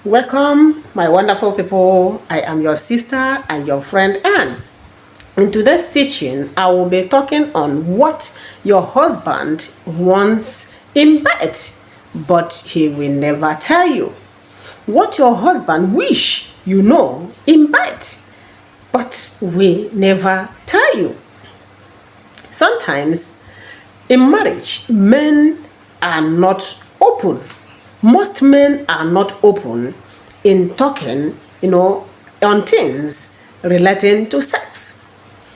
Welcome, my wonderful people. I am your sister and your friend Anne. In today's teaching, I will be talking on what your husband wants in bed, but he will never tell you. What your husband wish you know in bed, but will never tell you. Sometimes in marriage, men are not open. Most men are not open in talking, on things relating to sex.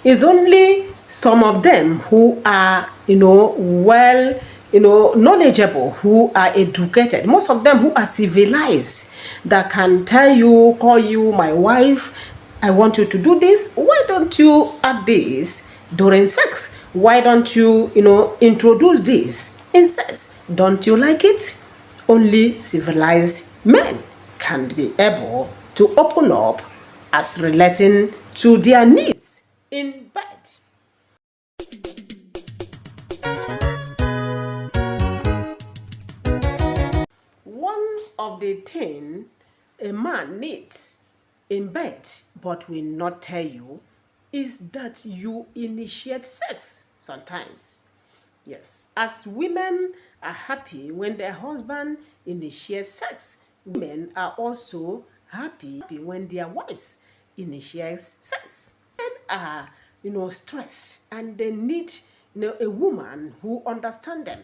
It's only some of them who are, well, knowledgeable, who are educated. Most of them who are civilized that can tell you, call you my wife. I want you to do this. Why don't you add this during sex? Why don't you, introduce this in sex? Don't you like it? Only civilized men can be able to open up as relating to their needs in bed. One of the things a man needs in bed but will not tell you is that you initiate sex sometimes. Yes, as women are happy when their husband initiates sex, women are also happy when their wives initiate sex. Men are, stressed and they need, a woman who understands them,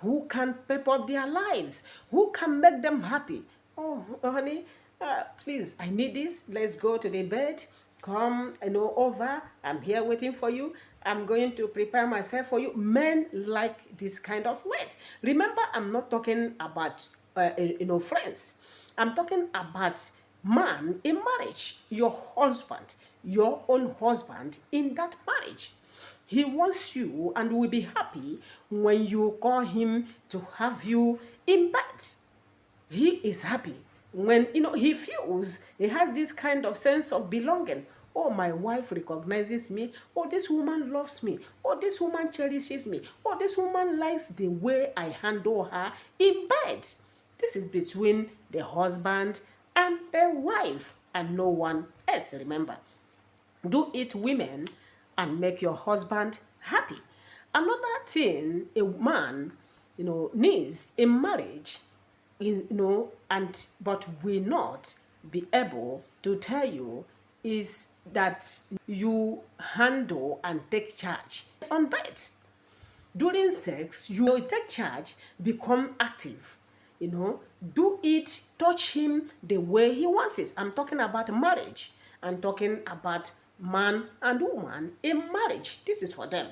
who can pep up their lives, who can make them happy. Oh, honey, please, I need this. Let's go to the bed. Come, over. I'm here waiting for you. I'm going to prepare myself for you. Men like this kind of word. Remember, I'm not talking about, friends. I'm talking about man in marriage, your husband, your own husband in that marriage. He wants you and will be happy when you call him to have you in bed. He is happy when he feels he has this kind of sense of belonging. Oh, my wife recognizes me. Oh, this woman loves me. Oh, this woman cherishes me. Oh, this woman likes the way I handle her in bed. This is between the husband and the wife and no one else. Remember, do it, women, and make your husband happy. Another thing a man, needs in marriage, and but will not be able to tell you is that you handle and take charge on bed. During sex, you will take charge, become active. Do it, touch him the way he wants it. I'm talking about marriage. I'm talking about man and woman in marriage. This is for them.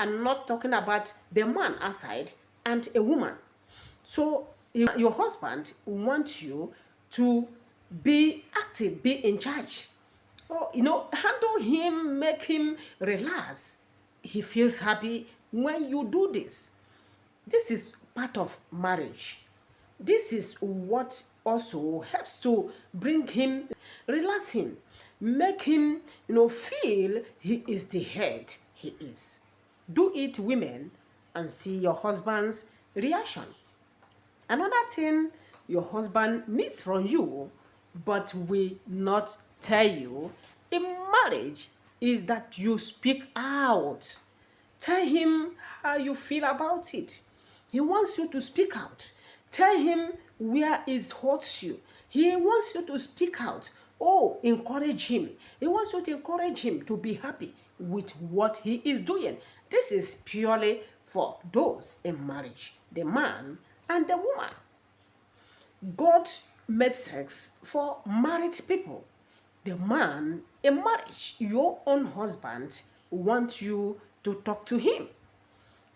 I'm not talking about the man outside and a woman. So your husband wants you to be active, be in charge. Or, handle him, make him relax. He feels happy when you do this. This is part of marriage. This is what also helps to bring him, relax him, make him, feel he is the head he is. Do it, women, and see your husband's reaction. Another thing your husband needs from you, but will not tell you in marriage, is that you speak out. Tell him how you feel about it. He wants you to speak out. Tell him where it hurts you. He wants you to speak out. Oh, encourage him. He wants you to encourage him to be happy with what he is doing. This is purely for those in marriage, the man and the woman. God made sex for married people. The man in marriage, your own husband, wants you to talk to him.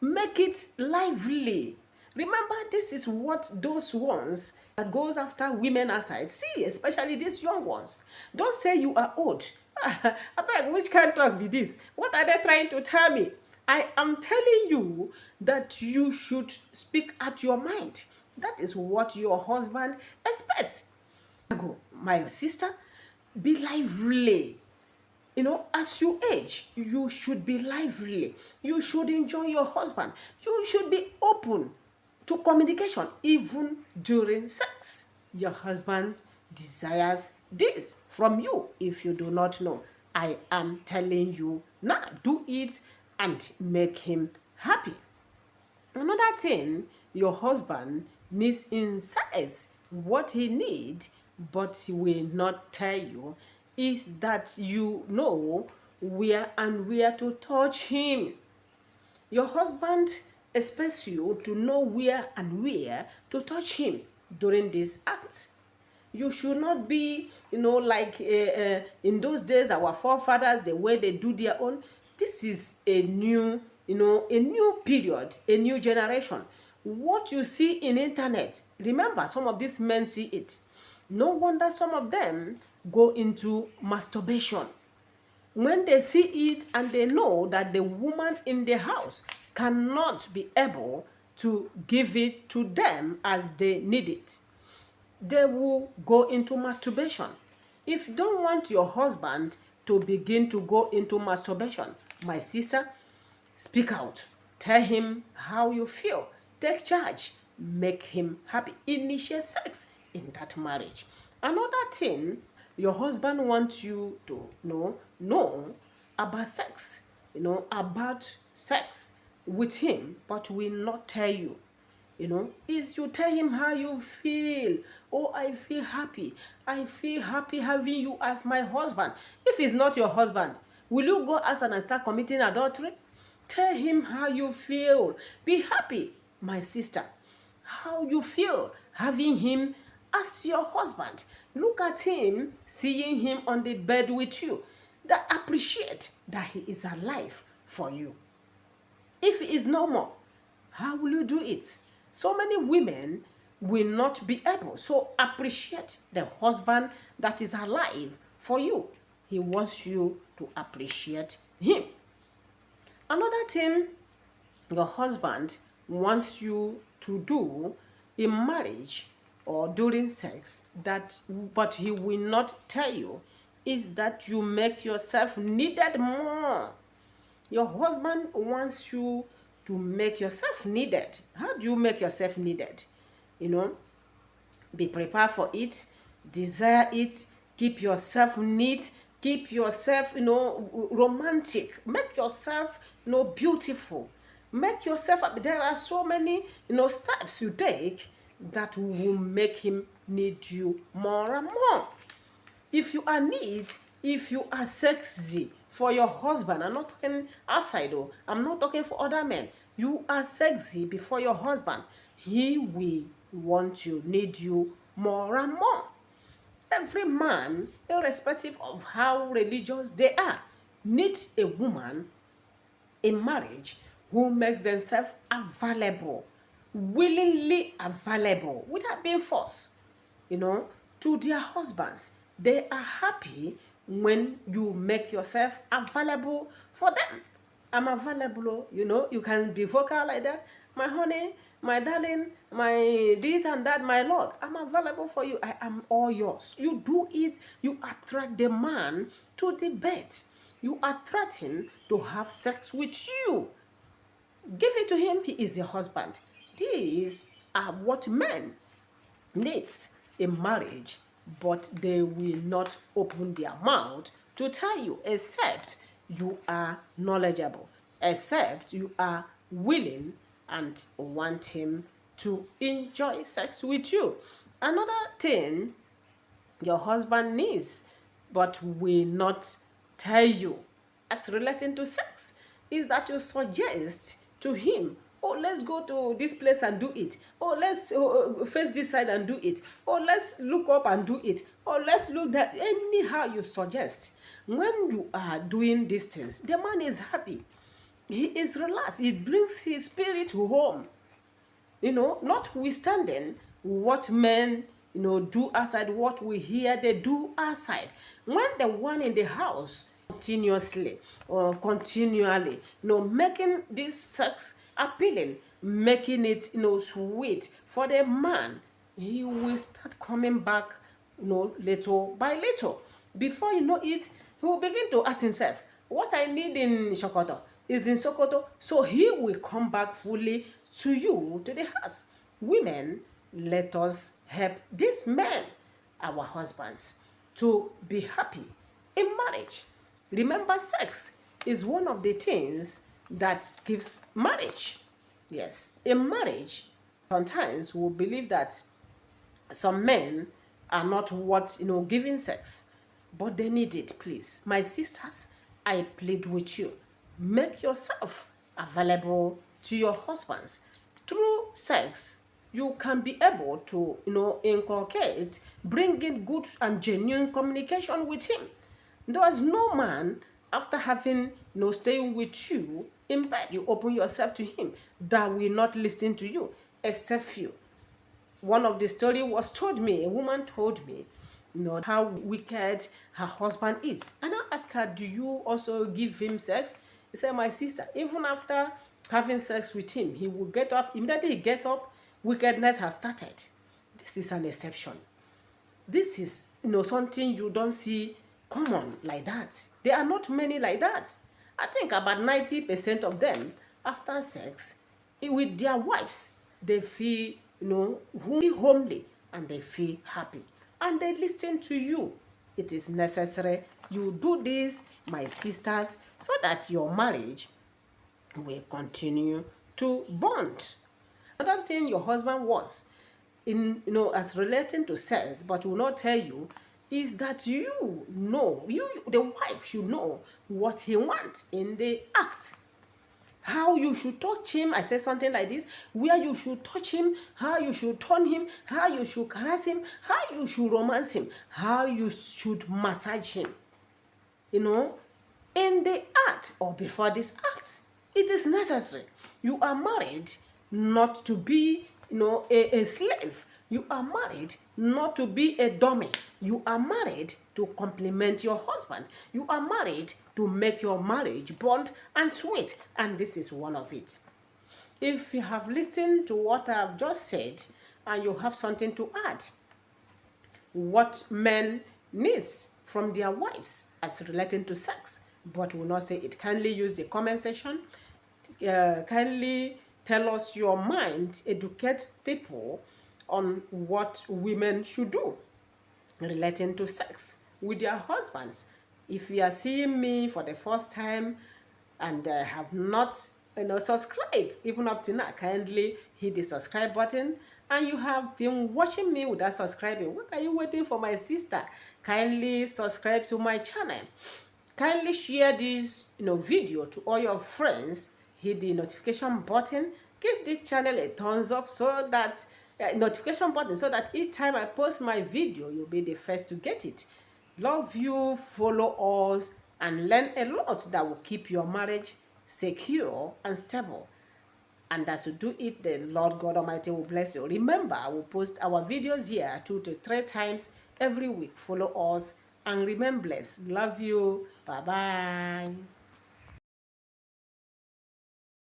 Make it lively. Remember, this is what those ones that goes after women aside. See, especially these young ones. Don't say you are old. I beg, which kind of talk be this? What are they trying to tell me? I am telling you that you should speak at your mind. That is what your husband expects. Go, my sister, be lively. As you age, you should be lively. You should enjoy your husband. You should be open to communication, even during sex. your husband desires this from you. If you do not know, I am telling you now, do it and make him happy. Another thing your husband needs in sex, what he needs, but he will not tell you, is that you know where and where to touch him. Your husband expects you to know where and where to touch him during this act. You should not be, like in those days, our forefathers, the way they do their own. This is a new, a new period, a new generation. What you see in internet, remember, some of these men see it. No wonder some of them go into masturbation when they see it and they know that the woman in the house cannot be able to give it to them as they need it, they will go into masturbation. If you don't want your husband to begin to go into masturbation, my sister, speak out. Tell him how you feel. Take charge. Make him happy. Initiate sex in that marriage. Another thing, your husband wants you to know about sex, about sex with him, but will not tell you. Is you tell him how you feel. Oh, I feel happy. I feel happy having you as my husband. If he's not your husband, will you go outside and start committing adultery? Tell him how you feel. Be happy, my sister. How you feel having him as your husband. Look at him, seeing him on the bed with you. That appreciate that he is alive for you. If he is no more, how will you do it? So many women will not be able. So appreciate the husband that is alive for you. He wants you to appreciate him. Another thing your husband wants you to do in marriage or during sex, but he will not tell you, is that you make yourself needed more. Your husband wants you to make yourself needed. How do you make yourself needed? Be prepared for it, desire it, keep yourself neat, keep yourself, romantic, make yourself, beautiful, make yourself. There are so many, steps you take that will make him need you more and more. If you are neat, if you are sexy for your husband, I'm not talking outside though, I'm not talking for other men. You are sexy before your husband, he will want you, need you more and more. Every man, irrespective of how religious they are, needs a woman in marriage who makes themselves available, willingly available, without being forced, to their husbands. They are happy when you make yourself available for them. I'm available, you can be vocal like that. My honey, my darling, my this and that, my Lord, I'm available for you. I am all yours. You do it, you attract the man to the bed. You attract him to have sex with you. Give it to him, he is your husband. These are what men needs in marriage, but they will not open their mouth to tell you, except you are knowledgeable, except you are willing and wanting to enjoy sex with you. Another thing your husband needs but will not tell you as relating to sex is that you suggest to him, oh, let's go to this place and do it, oh, let's face this side and do it, oh, let's look up and do it, oh, let's look that. Anyhow you suggest, when you are doing these things, the man is happy, he is relaxed, it brings his spirit home. Notwithstanding what men, do outside, what we hear they do outside. When the one in the house continuously or continually, making this sex appealing, making it, sweet for the man, he will start coming back, little by little. Before you know it, he will begin to ask himself, what I need in Sokoto is in Sokoto. So he will come back fully to you, to the house. Women, let us help these men, our husbands, to be happy in marriage. Remember, sex is one of the things that gives marriage. Yes, in marriage, sometimes we believe that some men are not what giving sex, but they need it. Please, my sisters, I plead with you, make yourself available to your husbands. Through sex, you can be able to inculcate, bring in good and genuine communication with him. There's no man, after having staying with you in bed, you open yourself to him, that will not listen to you, except few. One of the story was told me, a woman told me, how wicked her husband is. And I asked her, do you also give him sex? He said, my sister, even after having sex with him, he will get off. Immediately he gets up, wickedness has started. This is an exception. This is something you don't see common like that. There are not many like that. I think about 90% of them, after sex with their wives, they feel homely, and they feel happy, and they listen to you. It is necessary you do this, my sisters, so that your marriage will continue to bond. Another thing your husband wants, in as relating to sex, but will not tell you, is that you the wife should know what he wants in the act. How you should touch him. I said something like this: where you should touch him, how you should turn him, how you should caress him, how you should romance him, how you should massage him. In the act or before this act, it is necessary. You are married not to be a slave. You are married not to be a dummy. You are married to complement your husband. You are married to make your marriage bond and sweet, and this is one of it. If you have listened to what I have just said and you have something to add, what men needs from their wives as relating to sex, but will not say it, kindly use the comment section. Kindly tell us your mind, educate people on what women should do relating to sex with their husbands. If you are seeing me for the first time and have not subscribed even up to now, kindly hit the subscribe button. And you have been watching me without subscribing, what are you waiting for, my sister? Kindly subscribe to my channel. Kindly share this video to all your friends. Hit the notification button. Give this channel a thumbs up, so that notification button, so that each time I post my video, you'll be the first to get it. Love you. Follow us and learn a lot that will keep your marriage secure and stable. And as you do it, the Lord God Almighty will bless you. Remember, I will post our videos here 2 to 3 times every week. Follow us and remain blessed. Love you. Bye-bye.